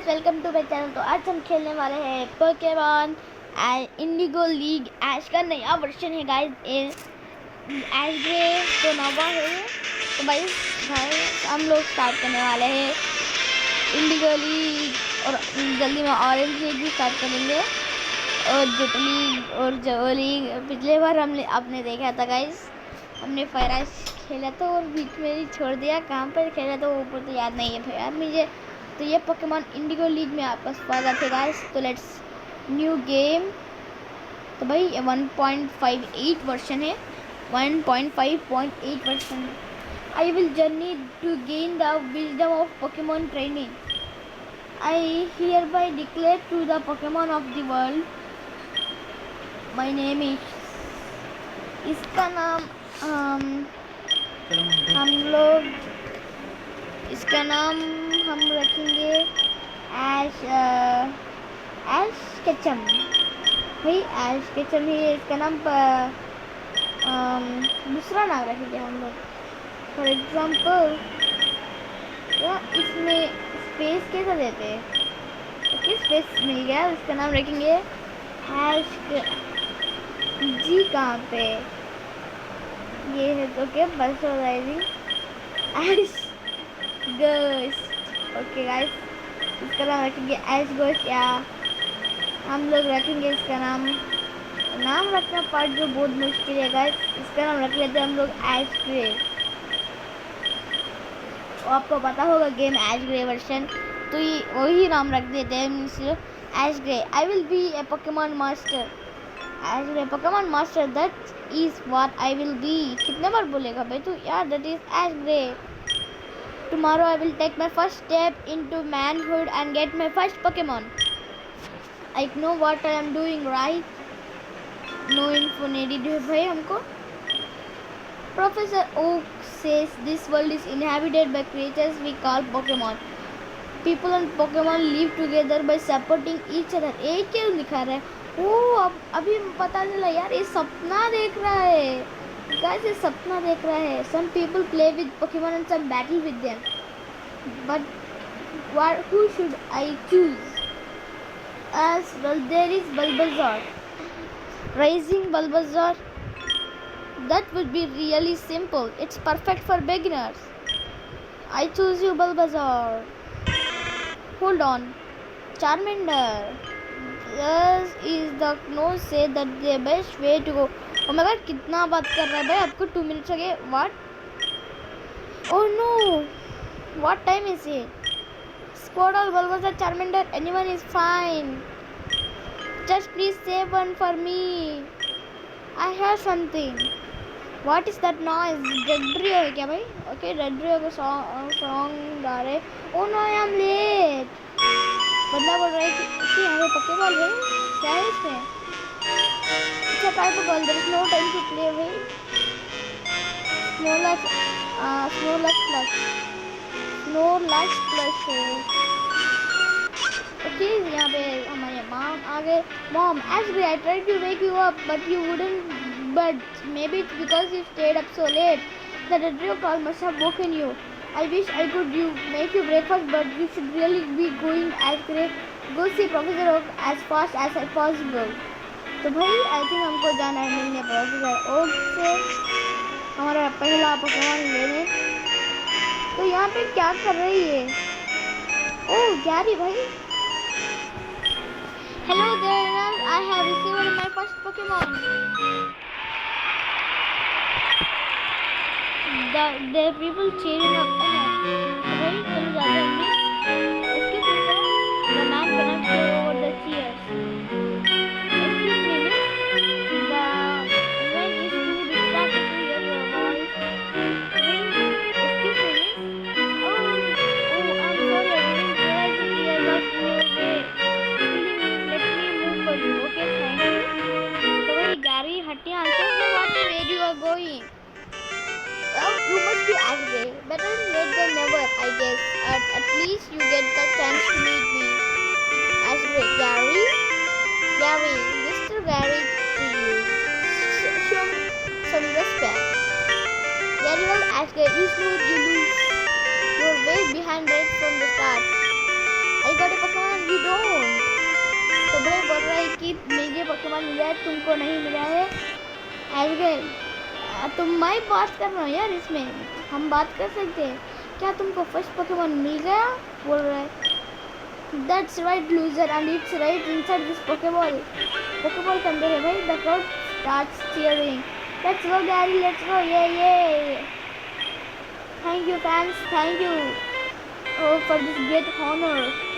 Guys, welcome to my channel. तो आज हम खेलने वाले हैं पोकेमॉन इंडिगो लीग। ऐश का नया वर्जन है गाइस। ऐश ग्रे तो नवा है। तो भाई हम लोग स्टार्ट करने वाले हैं इंडिगो लीग, और जल्दी में ऑरेंज लीग भी स्टार्ट करेंगे, और जुट लीग और जो लीग। पिछले बार आपने देखा था गाइस, हमने फायराइज खेला था और बीच में ही छोड़ दिया। कहाँ पर खेला था वो ऊपर तो याद नहीं है यार मुझे। तो ये पोकेमॉन इंडिगो लीग में आपका स्वागत है गाइस। तो लेट्स न्यू गेम। तो भाई 1.58 वर्जन है, 1.5.8 version. I will journey to gain the wisdom of Pokemon training. I hear by declare to the Pokemon of the world, my name is. इसका नाम हम लोग इसका नाम हम रखेंगे ऐश केचम। भाई ऐश केचम ही इसका नाम। दूसरा नाम रखेंगे हम लोग। फॉर एग्जाम्पल इसमें स्पेस कैसा देते हैं? ओके, स्पेस मिल गया। इसका नाम रखेंगे ऐश जी। कहाँ पे ये है? तो क्या बस हो राइजिंग ऐश गोस्ट। ओके गाइस, इसका नाम रखेंगे ऐश गोस्ट। या हम लोग रखेंगे इसका नाम रखना पार्ट जो बहुत मुश्किल है गाइस। इसका नाम रख लेते हैं हम लोग ऐश ग्रे। आपको पता होगा गेम ऐश ग्रे वर्जन, तो ये वही नाम रख देते हैं Ash Grey. I will be a Pokemon master. Ash Grey Pokemon master, that is what I will be. कितने बार बोलेगा भाई तू यार? That is Ash Grey. Tomorrow I will take my first step into manhood and get my first Pokemon. I know what I am doing, right? No info needed भाई हमको। Professor Oak says this world is inhabited by creatures we call Pokemon. People and Pokemon live together by supporting each other. एक क्यों दिखा रहा है? ओ अभी पता चला यार, ये सपना देख रहा है। Guys, ये सपना देख रहा है। Some people play with Pokemon and some battle with them. But who should I choose? As well, there is Bulbasaur. Raising Bulbasaur, that would be really simple. It's perfect for beginners. I choose you, Bulbasaur. Hold on, Charmander. This is the no say that the best way to go. Oh my God, कितना बात कर रहा है भाई? आपको 2 minutes हो गए? What? Oh no! What time is it? Squirtle, Bulbasaur, Charmander, anyone is fine. Just please save one for me. I hear something. What is that noise? Dodrio है क्या भाई? Okay, Dodrio का song गा रहे। Oh no, I am late. बंदा बोल रहा है कि यहाँ पे पकेबॉल है। क्या है इसमें? It's a type of ball. There is no time to play away. Snorlax plush है। Okay, यहाँ पे हमारे mom आ गए। Mom, actually I tried to wake you up, but you wouldn't. But maybe it's because you stayed up so late. The radio call must have woken you. I wish I could make you breakfast, but you should really be going as great. Go see Professor Oak as fast as possible. तो भाई I think हमको जाना है मिलने professor okay से, हमारा पहला Pokemon लेने। तो यहाँ पे क्या कर रही है? ओह गैरी भाई। Hello there, I have received my first Pokemon. The people cheering up. भाई चलो जाते हैं हम। Excuse me sir, the man cannot hear over the cheers. Excuse me miss, the event is too distracted to hear your voice. Excuse me miss. I'm sorry, I didn't realize the cheer was in your way. Let me move for you. Okay, thank you. So भाई Gary हट्टी answers me where you are going. You must be angry. Better late than never, I guess. At least you get got a Pokemon, you don't. तो भाई बोल रहा है कि मुझे Pokemon मिला है, तुमको नहीं मिला है। एजगेल तुम मैं बात कर रहा हूँ यार, इसमें हम बात कर सकते हैं। क्या तुमको फर्स्ट पोकेमॉन मिल गया? बोल रहा है that's right loser and it's right inside this Pokeball. Pokeball के अंदर है भाई। The crowd starts cheering, let's go Gary, let's go, ये thank you fans, thank you for this great honour.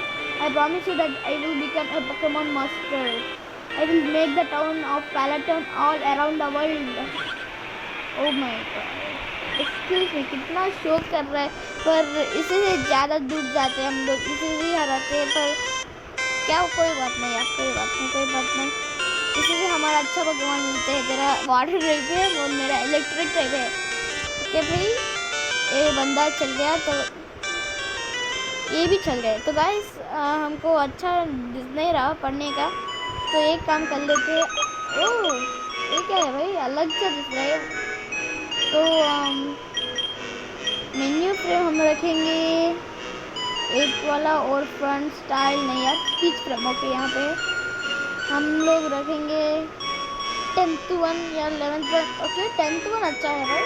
I promise you that I will become a Pokemon master. I will make the town of Palaton all around the world. Oh my god. Excuse me, कितना show कर रहा है, पर इसी से ज़्यादा दूर जाते हैं हम लोग, इसी से हराते हैं। पर क्या, कोई बात नहीं यार, कोई बात नहीं, कोई बात नहीं। इसी से हमारा अच्छा Pokemon मिलते हैं। तेरा वाटर टाइप है और मेरा इलेक्ट्रिक टाइप है। ओके भाई, ये बंदा चल गया तो ये भी चल गए। तो गाइस हमको अच्छा नहीं रहा पढ़ने का, तो एक काम कर लेते हैं। ओह ये क्या है भाई, अलग से दिख रहा है। तो मेन्यू फ्रेम हम रखेंगे एक वाला, और फ्रंट स्टाइल नहीं यार, स्पीच फ्रेम। ओके यहाँ पे हम लोग रखेंगे 10th 1 या 11th 1। ओके 10th 1 अच्छा है भाई।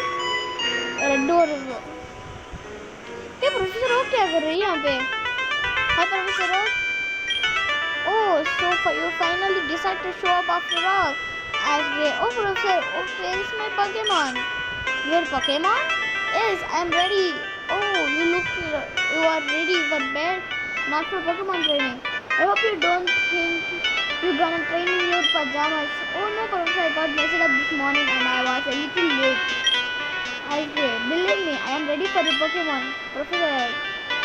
रेड और प्रोफेसर वो क्या कर रही है यहाँ पे? Hi Professor Oak. Oh, so you finally decided to show up after all. Asked Gray. Oh Professor Oak, where is my Pokemon? Your Pokemon? Yes, I am ready. Oh, you are ready for bed, not for Pokemon training. I hope you don't think you're gonna train in your pajamas. Oh no Professor, I got messed up this morning and I was a little late. Asked Gray. Believe me, I am ready for the Pokemon. Professor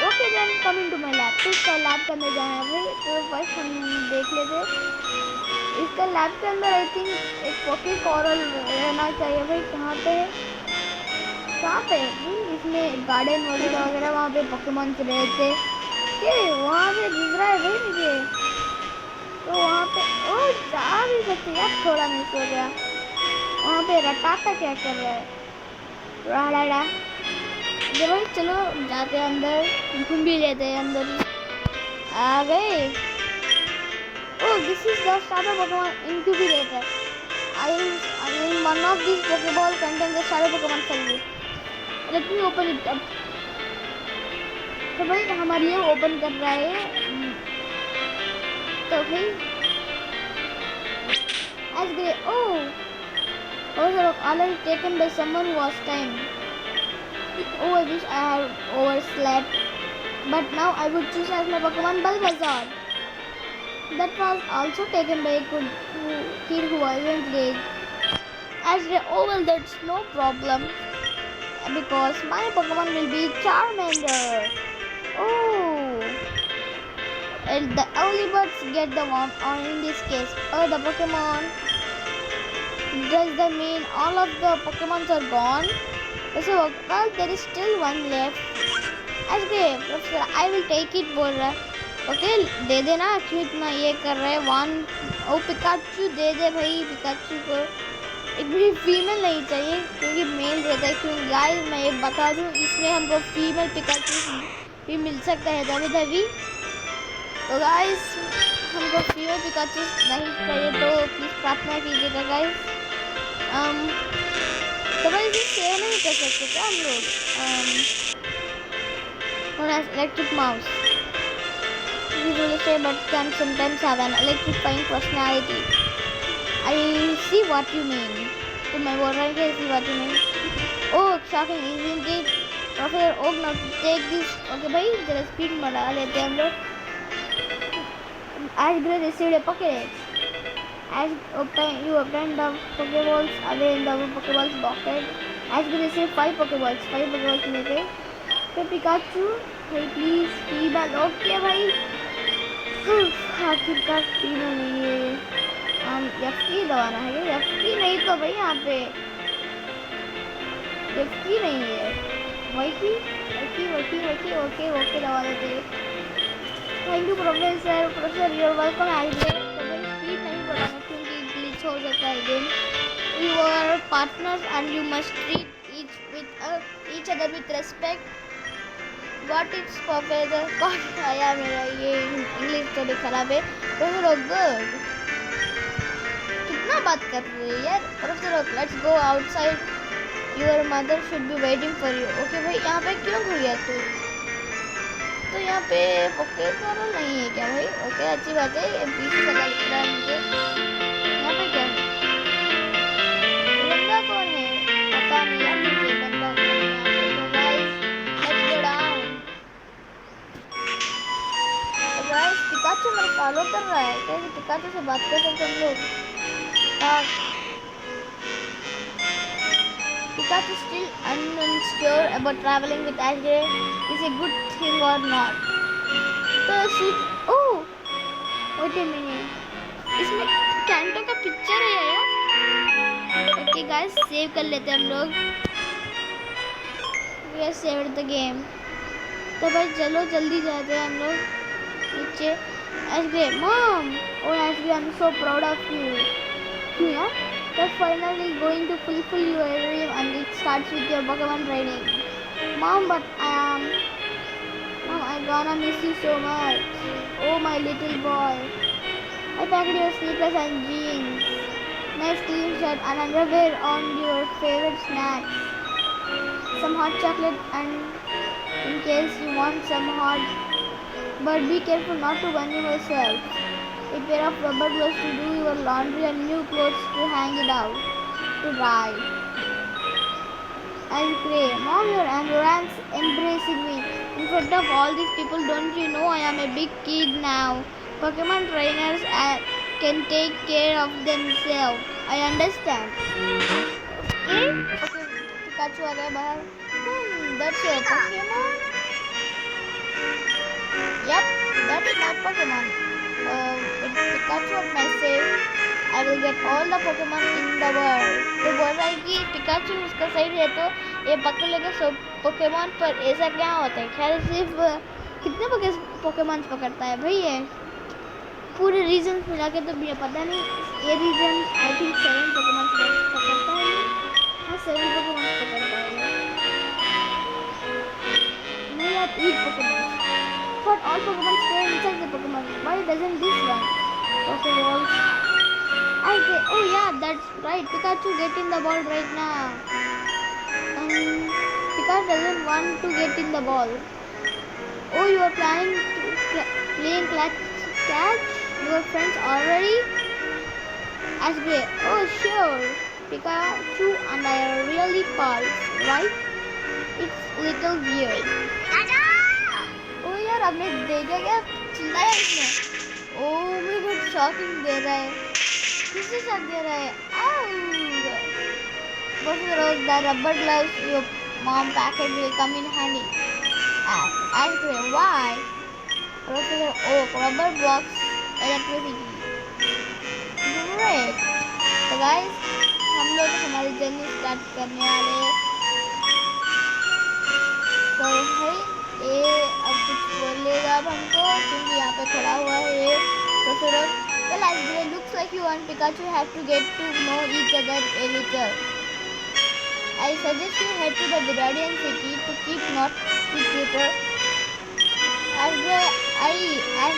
okay then come into my lab. तो इसका lab के अंदर जाना है भाई। तो first हम देख लेते इसका लैब के अंदर। आई थिंक एक पोके कॉरल रहना चाहिए भाई। कहाँ पे है, कहाँ पे भाई? इसमें गार्डन वगैरह वगैरह वहाँ पे पोकेमॉन रहते के वहाँ पे दिख रहा है भाई मुझे। तो वहाँ पे ओ जा भी सकते यार, थोड़ा मिस हो गया। वहाँ पे रटाटा क्या कर रहा है? राडा भाई चलो जाते हैं अंदर, घूम भी लेते हैं अंदर। आ गए। Oh this is the starter Pokemon incubator. I one of this Poké Ball contain the starter Pokemon for you. Let me open it up. तो भाई हमारे लिए ओपन कर रहा है। तो भाई Ash Grey already taken by someone who was time. Oh, I wish I had overslept. But now I would choose as my Pokemon Bulbasaur. That was also taken by a kid who wasn't late. As they, oh well, that's no problem. Because my Pokemon will be Charmander. Oh. And the early birds get the one, or in this case, the Pokemon. Does that mean all of the Pokemons are gone? So, well, there is still one left. As great, Professor, I will take it, बोल रहा है। Okay दे देना, क्यों इतना ये कर रहे हैं? वन ओ पिकाचू दे दे भाई, पिकाचू को। एक भी फीमेल नहीं चाहिए क्योंकि मेल रहता है। क्योंकि गाइस मैं एक बता दूं, इसमें हमको फीमेल पिकाचू भी मिल सकता है कभी कभी। तो गाइस हमको फीमेल पिकाचू नहीं चाहिए, तो प्लीज़ प्रार्थना कीजिएगा गाइस। तो भाई इसे सेव नहीं कर सकते क्या हम लोग? Electric mouse usually say but can sometimes have an electrifying personality. I see what you mean. तो मैं बोल रहा हूँ कि I see what you mean. Oh shocking isn't it? Professor Oak now take this. Okay भाई जरा speed बढ़ा लेते हैं हम लोग। As Gray received a Pokédex. As you open the Pokeballs away in the Pokeballs bucket. As Gray received 5 Pokeballs. 5 Pokeballs मिले। तो Pikachu भाई प्लीज फीमेल। ओके भाई आखिरकार फीमेल नहीं है। एफ की दबाना है। एफ की नहीं तो भाई यहाँ पे एफ की नहीं है, वही की वही वही वही। ओके ओके दबा देते। Thank you professor. Professor your welcome. एज ग्रे तो भाई स्पीड नहीं बढ़ाना क्योंकि ग्लिच हो सकता है game. You are partners and you must treat each other with respect. What is Professor? कौन आया मेरा ये बच्चा भी खराब है। Professor okay good. कितना बात कर रही है यार। Professor okay let's go outside, your mother should be waiting for you. Okay भाई, यहाँ पे क्यों घुस गया तू? तो यहाँ पे पोकेमॉन नहीं है क्या भाई? ओके अच्छी बात है, ये पीछे से दिख रहा है मुझे। यहाँ पे क्या है? बंदा कौन है? पता नहीं यार मुझे बंदा कौन है यहाँ पे। तो गाइस लेट्स गो डाउन। तो गाइस पिकाचू मेरे फॉलो कर रहा है। कैसे पिकाचू से बात कर सकते हम लोग? Pikachu still unsure about traveling with Ash Gray is a good thing or not. तो ओह वेट अ मिनट, इसमें कैंटो का पिक्चर है यार। ओके गाइस सेव कर लेते हैं हम लोग। We have saved the game. तो भाई चलो जल्दी जाते हैं हम लोग नीचे। Ash Gray mom, oh Ash Gray I am so proud of you. क्यों यार? You're finally going to fulfill your dream and it starts with your Pokemon training. Mom, Mom, I'm gonna miss you so much. Oh, my little boy. I packed your sneakers and jeans. Nice clean shirt and underwear on your favorite snacks. Some hot chocolate and in case you want some hot. But be careful not to burn yourself. A pair of rubber gloves to do your laundry and new clothes to hang it out to dry. I'll pray. Mom, your ambulance embracing me in front of all these people. Don't you know I am a big kid now? Pokemon trainers can take care of themselves. I understand. Okay? Okay. Pikachu आ गया बाहर. That's your Pokemon? Yep, that's my Pokemon. With Pikachu at my side, I will get all the Pokemon in the world. तो बोल रहा है कि Pikachu उसका सही है तो ये पकड़ लेगा सब पोकेमॉन, पर ऐसा क्या होता है? खैर सिर्फ कितने पोकेमॉन पकड़ता है भाई ये? पूरे रीजन मिला के तो मुझे पता नहीं। ये रीजन आई थिंक 7 पोकेमॉन पकड़ता है। हाँ 7 पोकेमॉन पकड़ता है। नहीं यार 8 Pokemon. But all Pokemon stay inside the Pokemon. Why doesn't this one? Okay, balls. Oh yeah, that's right. Pikachu get in the ball right now. Pikachu doesn't want to get in the ball. Oh, you are planning to playing catch? Your friends already? Ash Gray. Oh sure. Pikachu and I are really pals, right? It's a little weird. आपने देखा क्या चिल्लाया इसने? ओह मुझे बहुत shocking दे रहा है। किससे शॉक दे रहा है? Professor Oak, the rubber gloves your mom package will come in handy. Ash Gray, why? Professor Oak, rubber blocks electricity. Great. तो guys हम लोग हमारी जर्नी स्टार्ट करने वाले हैं। तो भाई ये अब कुछ बोलेगा अब हमको, क्योंकि यहाँ पे खड़ा हुआ है ये professor. Well, Ash Gray, looks like you and Pikachu have to get to know each other a little. I suggest you head to the Viridian City to keep not together. Ash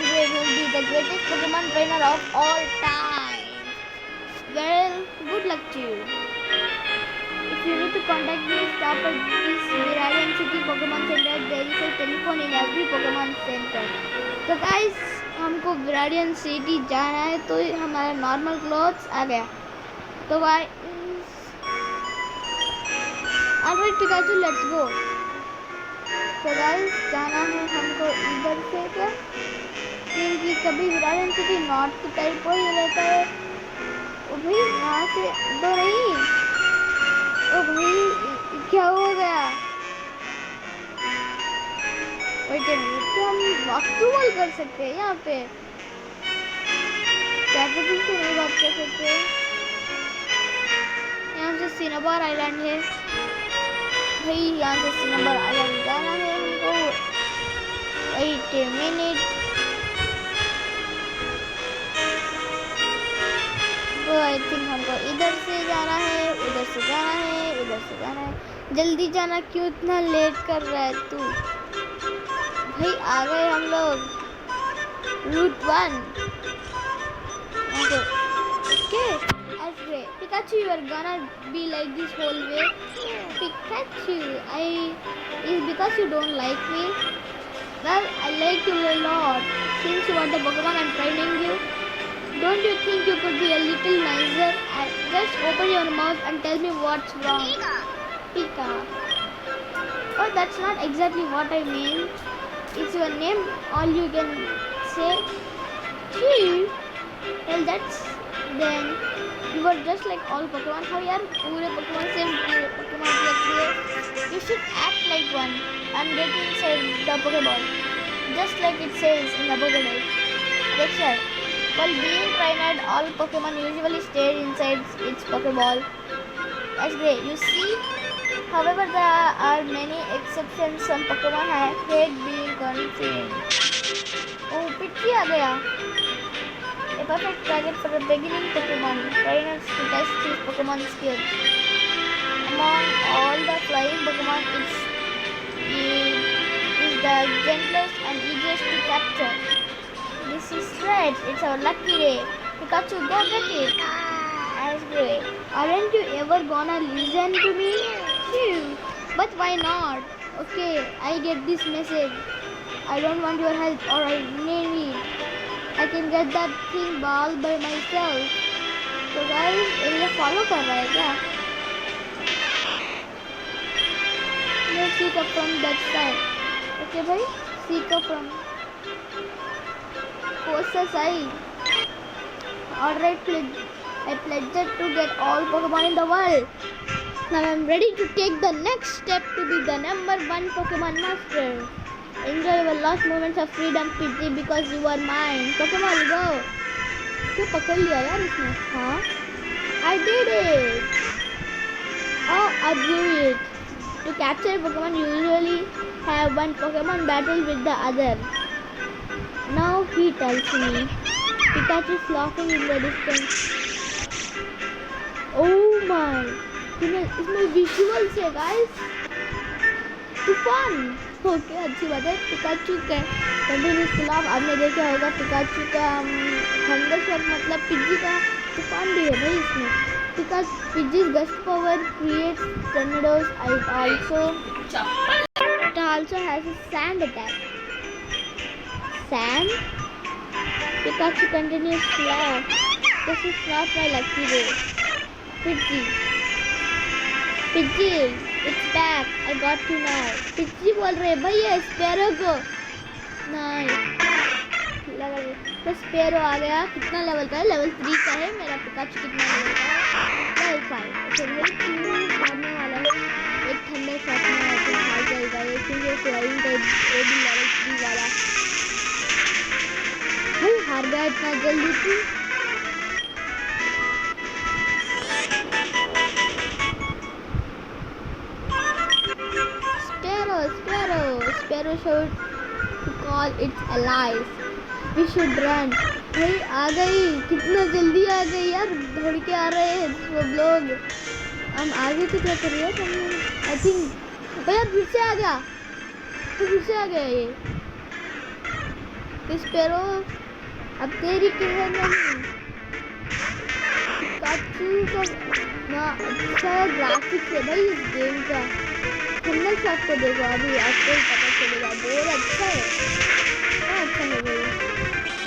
Gray will be the greatest Pokemon trainer of all time. Well, good luck to you. If you need to contact me, stop at this Viridian City Pokemon Center. There is a telephone in every Pokemon Center. तो guys हमको Viridian City जाना है, तो हमारा normal clothes आ गया। तो भाई alright Pikachu, let's go. तो guys जाना है हमको इधर से क्या, क्योंकि कभी Viridian City नॉर्थ की टाइप को ही रहता है। ओ भाई यहाँ से तो नहीं। ओ भाई क्या हो गया? क्या हम वॉकथ्रू कर सकते हैं यहाँ पे? कैपिटल से नहीं बात कर सकते। यहाँ से सिनेबार आइलैंड है भाई, यहाँ से सिनेबार आइलैंड जाना है हमको। वेट ए मिनट, तो आई थिंक हमको इधर से जाना है, उधर से जाना है, उधर से जाना है। जल्दी जाना, क्यों इतना लेट कर रहा है तू? भाई आ गए हम लोग। Route 1. Okay. That's great. Pikachu, you are gonna be like this whole way. Pikachu, is because you don't like me? Well, I like you a lot. Since you are the Pokemon I'm training you, don't you think you could be a little nicer? Just open your mouth and tell me what's wrong. Pika. Oh, that's not exactly what I mean. It's your name, all you can say. Gee. Well, then you are just like all Pokemon. How yaar pure Pokemon same pure Pokemon like you should act like one and get inside the Pokeball, just like it says in the Pokédex. That's right. While being trained, all Pokemon usually stay inside its Pokeball. That's great. You see. However, there are many exceptions. Some Pokemon hate being confined. Oh, Pidgey आ गया. A perfect target for a beginning Pokemon. Trainers to test his Pokemon skills. Among all the flying Pokemon, is the gentlest and easiest to capture. This is great. It's our lucky day. Pikachu, go get it. That's great. Aren't you ever gonna listen to me? But why not? Okay, I get this message. I don't want your help or I need it. I can get that thing all by myself. So guys, ये follow कर रहा है क्या? Let's seek up from that side. Okay भाई, seek up from Costa side. Alright, I pledged to get all Pokemon in the world. Now I'm ready to take the next step to be the #1 Pokemon Master. Enjoy your last moments of freedom, Pidgey, because you are mine. Pokemon, go! क्यों पकड़ लिया यार इसने? हाँ? I did it! Oh, I blew it. To capture Pokemon, you usually have one Pokemon battle with the other. Now he tells me. Pikachu is laughing in the distance. Oh my! इसमें visuals है guys. तूफान. Okay, अच्छी बात है. Pikachu के continuous खिलाफ आपने देखा होगा पिकाचू का थंडर शॉट मतलब पिज्जी का तूफान भी है भाई इसमें. Pidgey's gust power creates tornadoes. It also has a sand attack. Sand? Pikachu continues to laugh. This is not my lucky day. Pidgey, it's back. I got you now. Pidgey बोल रहे भाई ये स्पैरो को. Nice. तो sparrow आ गया. कितना level का है? लेवल 3 का है. मेरा पिकाचू कितना लेवल का है? लेवल 5. चलिए मारने वाला है. एक ठंडे शॉट में आके हार जाएगा ये क्योंकि फ्लाइंग का वो भी लेवल 3 वाला. भाई हार गया इतना जल्दी थी. Sparrow should call its allies. We should run. भाई आ गई. कितना जल्दी आ गई यार. दौड़ के आ रहे हैं सब लोग. हम आगे तो क्या करिए? I think भैया फिर से आ गया. फिर से आ गया ये. स्पैरो अब तेरी कहर नहीं. पिकाचू का ना अच्छा ग्राफिक्स है भाई इस गेम का. थंडर शॉट को देखो अभी आपको पता चलेगा. बहुत अच्छा है. हाँ अच्छा लग रहा है.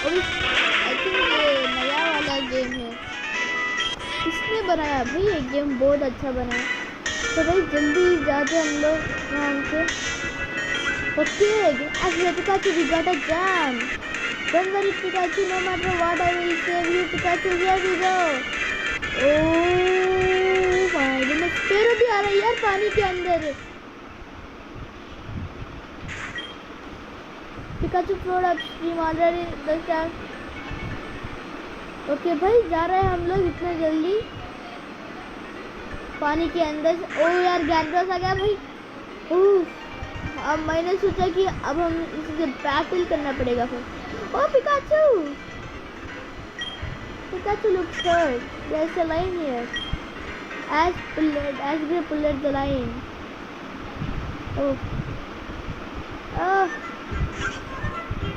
अभी आई थिंक ये नया वाला गेम है. किसने बनाया भाई ये गेम? बहुत अच्छा बना. तो भाई जल्दी जाते हम लोग यहाँ से. Okay as Pikachu we got a jam. Don't worry Pikachu, no matter what I will save you Pikachu. Here we go. Oh my God. Sparrow भी आ रहा है यार पानी के अंदर. Pikachu float upstream already. Okay भाई जा रहे हैं हम लोग इतना जल्दी पानी के अंदर. ओ यार गैरडॉस आ गया भाई. अब मैंने सोचा कि अब हम इससे बैटल करना पड़ेगा फिर. ओ Pikachu looks hurt. There's a line here. As we pulled the line. Oh.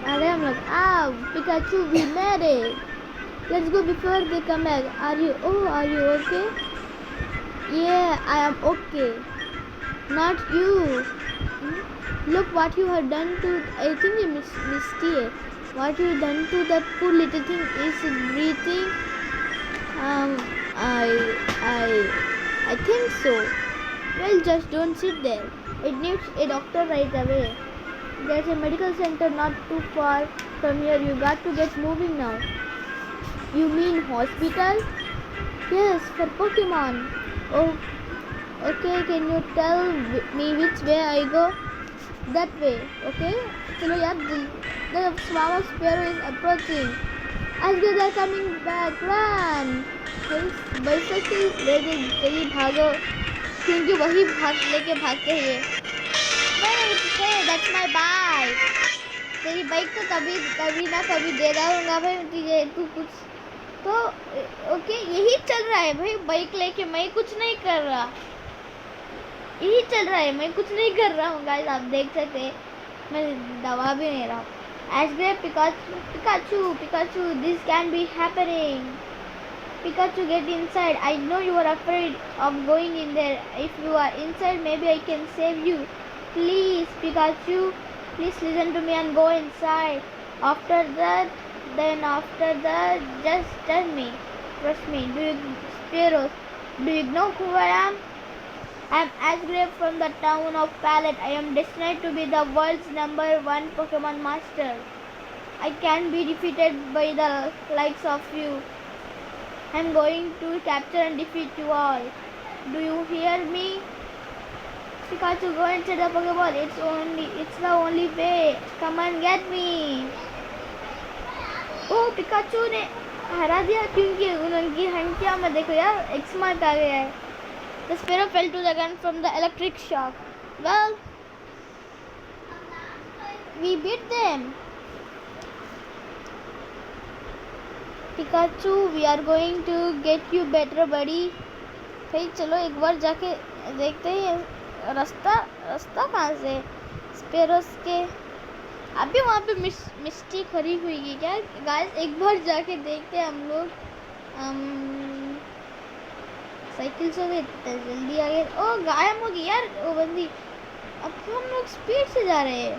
आ गए हम लोग. Pikachu, we made it. Let's go before they come back. Are you okay? Yeah, I am okay. Not you. Look what you have done to. I think you Misty. What you done to that poor little thing is breathing. I think so. Well, just don't sit there. It needs a doctor right away. There's a medical center not too far from here. You got to get moving now. You mean hospital? Yes, for Pokemon. Oh, okay. Can you tell me which way I go? That way. Okay. चलो यार, the Swava Sparrow is approaching. As they are coming back, run! Bicycle लेके चली भागो, क्योंकि वही लेके भागते हैं ये. Wait, hey, that's my bike. तेरी बाइक तो कभी ना कभी दे दूंगा भाई तुझे. तू कुछ तो ओके, यही चल रहा है भाई. बाइक लेके मैं कुछ नहीं कर रहा, यही चल रहा है. मैं कुछ नहीं कर रहा हूँ गाइस, आप देख सकते हैं. मैं दवा भी नहीं रहा. Asgray, Pikachu, this can be happening. Pikachu, get inside. I know you are afraid of going in there. If you are inside, maybe I can save you. Please, Pikachu, please listen to me and go inside. After that, just tell me. Trust me. Sparrows, do you know who I am? I am Asgray from the town of Pallet. I am destined to be the world's #1 Pokemon master. I can be defeated by the likes of you. I am going to capture and defeat you all. Do you hear me? Pikachu, go inside the Pokeball. It's the only way. Come and get me. Oh, Pikachu ने हरा दिया क्योंकि उनकी हंटिया में देखो यार, X mark आ गया है. The Sparrow fell to the ground from the electric shock. Well, we beat them. Pikachu, we are going to get you better, buddy. भाई चलो एक बार जाके देखते हैं रास्ता कहाँ से. स्पेरोस के अभी वहाँ पे मिस्टी खड़ी हुई है क्या गाइस? एक बार जाके देखते हैं हम लोग. साइकिल से भी जल्दी आ गए. ओ, गायब हो गई यार वो बंदी. अब तो हम लोग स्पीड से जा रहे हैं,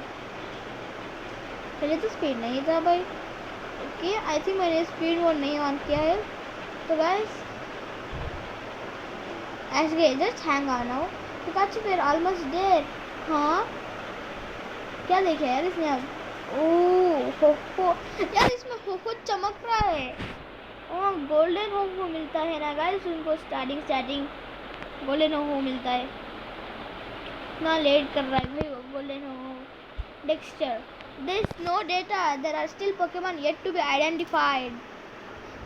पहले तो स्पीड नहीं था भाई. ओके, आई थिंक मैंने स्पीड मोड नहीं ऑन किया है. तो guys, Asgray, just hang on now. Pikachu, we're almost there. हाँ, क्या देखा यार इसने अब? ओह हो यार, इसमें हो चमक रहा है. और गोल्डन हो मिलता है ना गाइस उनको. स्टार्टिंग गोल्डन हो मिलता है. ना लेट कर रहा है भाई वो गोल्डन हो. Dexter, there is no data. There are still Pokemon yet to be identified.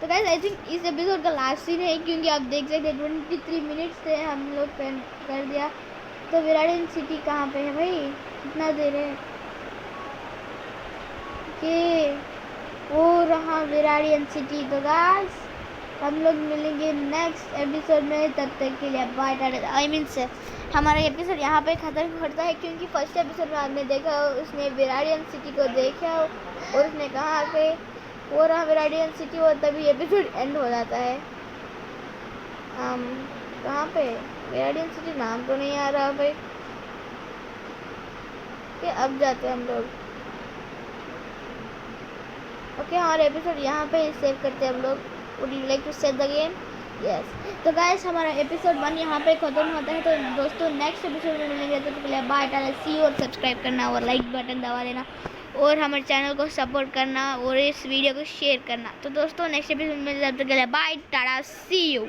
तो गाइस, आई थिंक इस एपिसोड का लास्ट सीन है, क्योंकि आप देख सकते हैं 23 मिनट्स थे हम लोग कर दिया. तो विराडियन सिटी कहाँ पे है भाई? इतना देर है कि वो रहा विराडियन सिटी. तो गाइस, हम लोग मिलेंगे नेक्स्ट एपिसोड में. तब तक के लिए बाय टाटा. आई मीन से हमारा एपिसोड यहाँ पे ख़त्म होता है, क्योंकि फर्स्ट एपिसोड में आपने देखा उसने विराडियन सिटी को देखा और उसने कहा कि वो रहा विराडियन सिटी, और तभी एपिसोड एंड हो जाता है. कहाँ पे विराडियन सिटी? नाम तो नहीं आ रहा भाई. कि अब जाते हैं हम लोग. ओके, हमारा एपिसोड यहाँ पे सेव करते हैं हम लोग. Would you like to save the game? Yes. तो गाइस, हमारा एपिसोड 1 यहाँ पे ख़त्म होता है. तो दोस्तों, नेक्स्ट एपिसोड में मिलेंगे. तो पहले बाय टाटा, सी यू. और सब्सक्राइब करना और लाइक बटन दबा देना और हमारे चैनल को सपोर्ट करना और इस वीडियो को शेयर करना. तो दोस्तों, नेक्स्ट एपिसोड में जब तक के लिए बाय टाटा, सी यू.